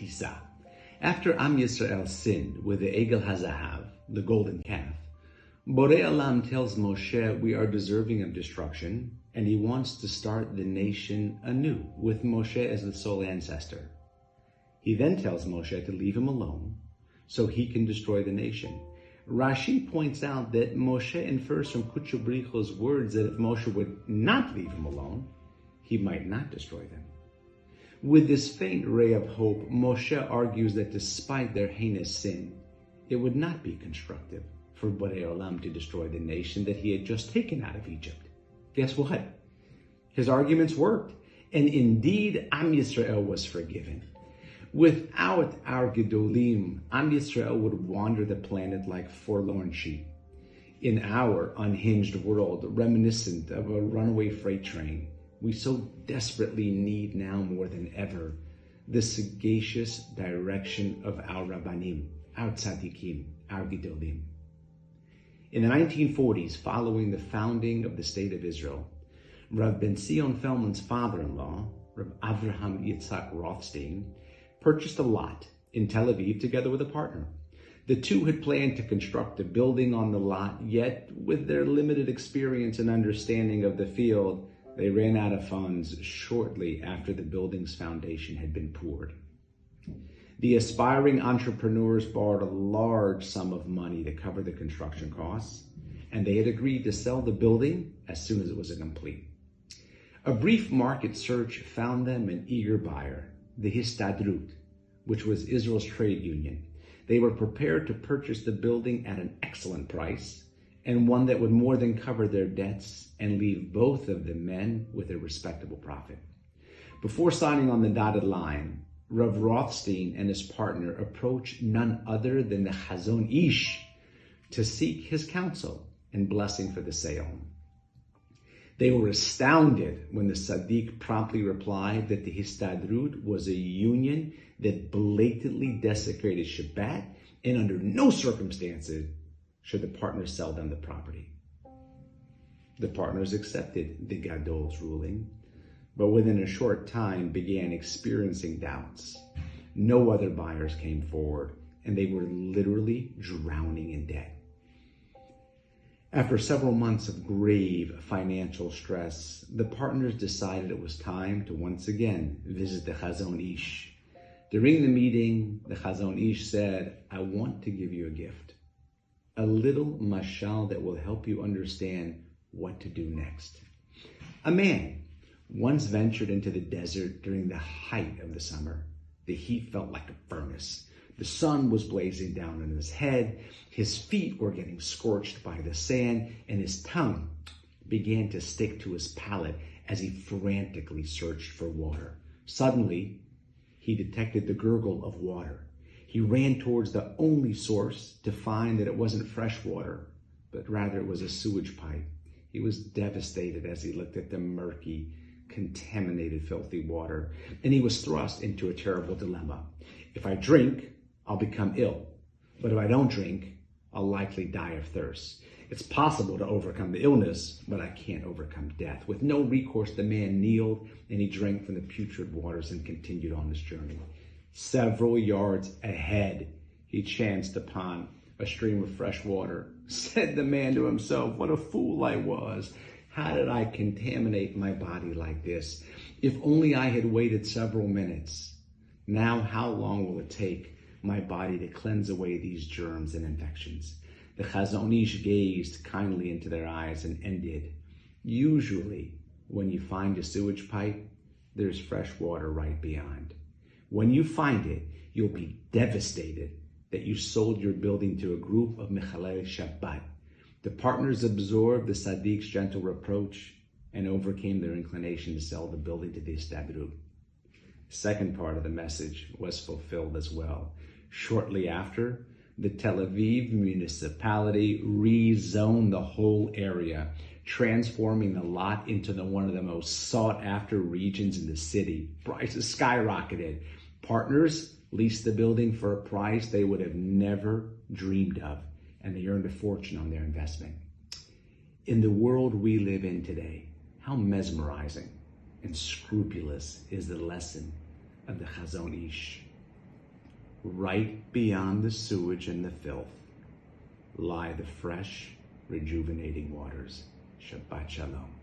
Tisa. After Am Yisrael sinned with the Egel HaZahav, the golden calf, Borei Olam tells Moshe we are deserving of destruction, and he wants to start the nation anew, with Moshe as the sole ancestor. He then tells Moshe to leave him alone, so he can destroy the nation. Rashi points out that Moshe infers from Kutchabricho's words that if Moshe would not leave him alone, he might not destroy them. With this faint ray of hope, Moshe argues that despite their heinous sin, it would not be constructive for Borei Olam to destroy the nation that he had just taken out of Egypt. Guess what? His arguments worked, and indeed Am Yisrael was forgiven. Without our Gedolim, Am Yisrael would wander the planet like forlorn sheep. In our unhinged world, reminiscent of a runaway freight train, we so desperately need now more than ever the sagacious direction of our Rabbanim, our Tzadikim, our Gedolim. In the 1940s, following the founding of the State of Israel, Rav Ben Zion Feldman's father-in-law, Rav Avraham Yitzhak Rothstein, purchased a lot in Tel Aviv together with a partner. The two had planned to construct a building on the lot, yet with their limited experience and understanding of the field, they ran out of funds shortly after the building's foundation had been poured. The aspiring entrepreneurs borrowed a large sum of money to cover the construction costs, and they had agreed to sell the building as soon as it was complete. A brief market search found them an eager buyer, the Histadrut, which was Israel's trade union. They were prepared to purchase the building at an excellent price, and one that would more than cover their debts and leave both of the men with a respectable profit. Before signing on the dotted line, Rav Rothstein and his partner approached none other than the Chazon Ish to seek his counsel and blessing for the sale. They were astounded when the Sadiq promptly replied that the Histadrut was a union that blatantly desecrated Shabbat, and under no circumstances should the partners sell them the property. The partners accepted the Gadol's ruling, but within a short time began experiencing doubts. No other buyers came forward, and they were literally drowning in debt. After several months of grave financial stress, the partners decided it was time to once again visit the Chazon Ish. During the meeting, the Chazon Ish said, "I want to give you a gift. A little mashal that will help you understand what to do next." A man once ventured into the desert during the height of the summer. The heat felt like a furnace. The sun was blazing down on his head, his feet were getting scorched by the sand, and his tongue began to stick to his palate as he frantically searched for water. Suddenly, he detected the gurgle of water. He ran towards the only source to find that it wasn't fresh water, but rather it was a sewage pipe. He was devastated as he looked at the murky, contaminated, filthy water, and he was thrust into a terrible dilemma. If I drink, I'll become ill, but if I don't drink, I'll likely die of thirst. It's possible to overcome the illness, but I can't overcome death. With no recourse, the man kneeled and he drank from the putrid waters and continued on his journey. Several yards ahead, he chanced upon a stream of fresh water. Said the man to himself, "What a fool I was. How did I contaminate my body like this? If only I had waited several minutes. Now, how long will it take my body to cleanse away these germs and infections?" The Chazon Ish gazed kindly into their eyes and ended, "Usually, when you find a sewage pipe, there's fresh water right beyond. When you find it, you'll be devastated that you sold your building to a group of Mechalel Shabbat." The partners absorbed the Sadiq's gentle reproach and overcame their inclination to sell the building to the Histadrut. The second part of the message was fulfilled as well. Shortly after, the Tel Aviv municipality rezoned the whole area, transforming the lot into one of the most sought-after regions in the city. Prices skyrocketed. Partners leased the building for a price they would have never dreamed of, and they earned a fortune on their investment. In the world we live in today, how mesmerizing and scrupulous is the lesson of the Chazon Ish. Right beyond the sewage and the filth lie the fresh, rejuvenating waters. Shabbat Shalom.